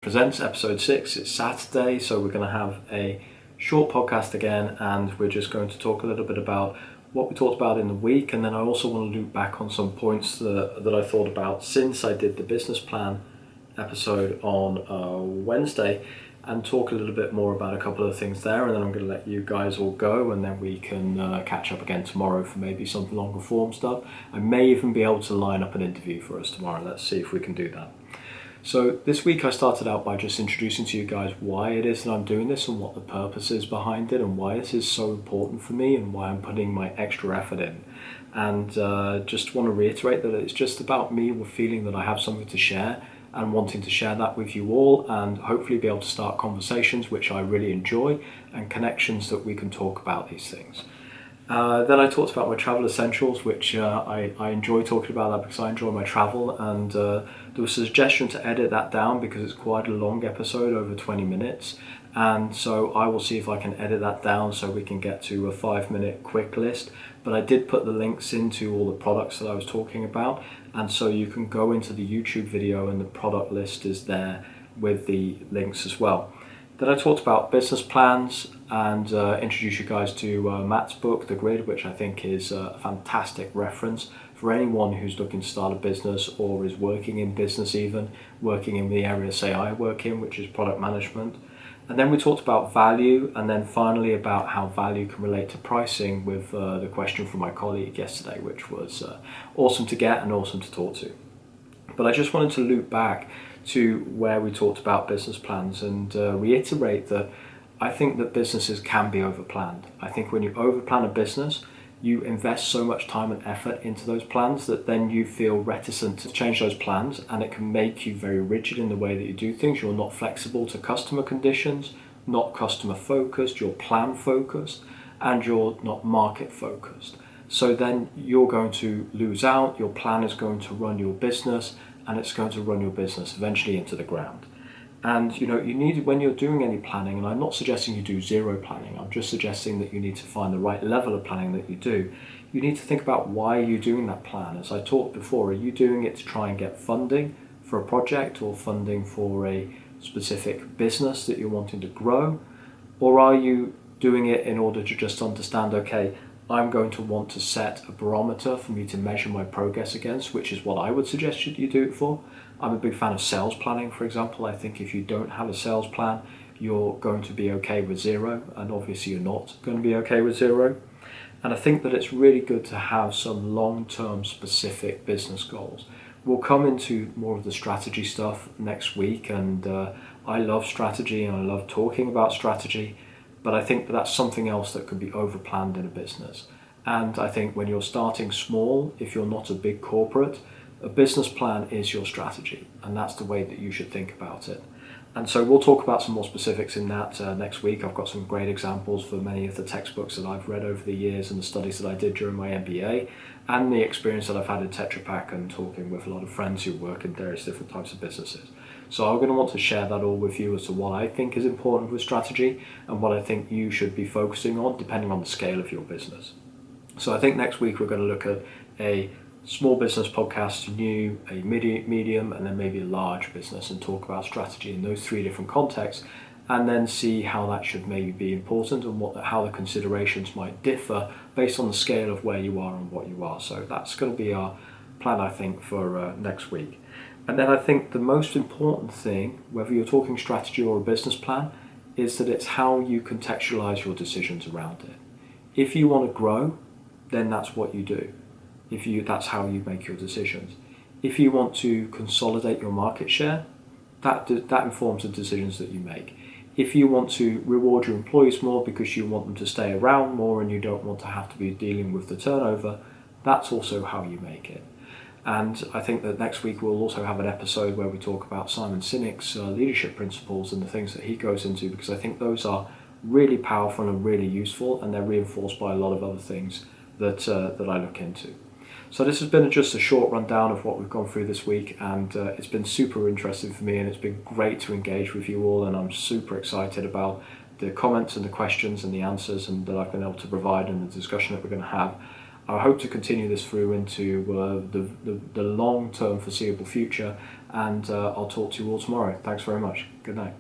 Presents episode 6. It's Saturday, so we're going to have a short podcast again, and we're just going to talk a little bit about what we talked about in the week, and then I also want to loop back on some points that I thought about since I did the business plan episode on Wednesday, and talk a little bit more about a couple of things there, and then I'm going to let you guys all go, and then we can catch up again tomorrow for maybe some longer form stuff. I may even be able to line up an interview for us tomorrow. Let's see if we can do that. So this week I started out by just introducing to you guys why it is that I'm doing this and what the purpose is behind it and why this is so important for me and why I'm putting my extra effort in. And just want to reiterate that it's just about me feeling that I have something to share and wanting to share that with you all, and hopefully be able to start conversations which I really enjoy and connections that we can talk about these things. Then I talked about my travel essentials, which I enjoy talking about that because I enjoy my travel, and there was a suggestion to edit that down because it's quite a long episode, over 20 minutes, and so I will see if I can edit that down so we can get to a 5-minute quick list. But I did put the links into all the products that I was talking about, and so you can go into the YouTube video and the product list is there with the links as well. Then I talked about business plans and introduced you guys to Matt's book, The Grid, which I think is a fantastic reference for anyone who's looking to start a business or is working in business, even working in the area, say, I work in, which is product management. And then we talked about value, and then finally about how value can relate to pricing with the question from my colleague yesterday, which was awesome to get and awesome to talk to. But I just wanted to loop back to where we talked about business plans and reiterate that I think that businesses can be overplanned. I think when you overplan a business, you invest so much time and effort into those plans that then you feel reticent to change those plans, and it can make you very rigid in the way that you do things. You're not flexible to customer conditions, not customer focused, you're plan focused, and you're not market focused. So then you're going to lose out, your plan is going to run your business, and it's going to run your business eventually into the ground. And you need, when you're doing any planning, and I'm not suggesting you do zero planning, I'm just suggesting that you need to find the right level of planning that you do. You need to think about why you're doing that plan. As I talked before, are you doing it to try and get funding for a project or funding for a specific business that you're wanting to grow? Or are you doing it in order to just understand, okay, I'm going to want to set a barometer for me to measure my progress against, which is what I would suggest you do it for. I'm a big fan of sales planning, for example. I think if you don't have a sales plan, you're going to be okay with zero, and obviously you're not going to be okay with zero. And I think that it's really good to have some long-term specific business goals. We'll come into more of the strategy stuff next week, and I love strategy and I love talking about strategy, but I think that's something else that could be overplanned in a business. And I think when you're starting small, if you're not a big corporate, a business plan is your strategy, and that's the way that you should think about it. And so we'll talk about some more specifics in that next week. I've got some great examples for many of the textbooks that I've read over the years and the studies that I did during my MBA, and the experience that I've had in Tetra Pak and talking with a lot of friends who work in various different types of businesses. So I'm going to want to share that all with you as to what I think is important with strategy and what I think you should be focusing on depending on the scale of your business. So I think next week we're going to look at a small business podcast, new, a medium, and then maybe a large business, and talk about strategy in those 3 different contexts, and then see how that should maybe be important and how the considerations might differ based on the scale of where you are and what you are. So that's going to be our plan, I think, for next week. And then I think the most important thing, whether you're talking strategy or a business plan, is that it's how you contextualize your decisions around it. If you want to grow, then that's what you do. That's how you make your decisions. If you want to consolidate your market share, that informs the decisions that you make. If you want to reward your employees more because you want them to stay around more and you don't want to have to be dealing with the turnover, that's also how you make it. And I think that next week we'll also have an episode where we talk about Simon Sinek's leadership principles and the things that he goes into, because I think those are really powerful and really useful, and they're reinforced by a lot of other things that I look into. So this has been just a short rundown of what we've gone through this week, and it's been super interesting for me, and it's been great to engage with you all, and I'm super excited about the comments and the questions and the answers and that I've been able to provide and the discussion that we're going to have. I hope to continue this through into the long-term foreseeable future, and I'll talk to you all tomorrow. Thanks very much. Good night.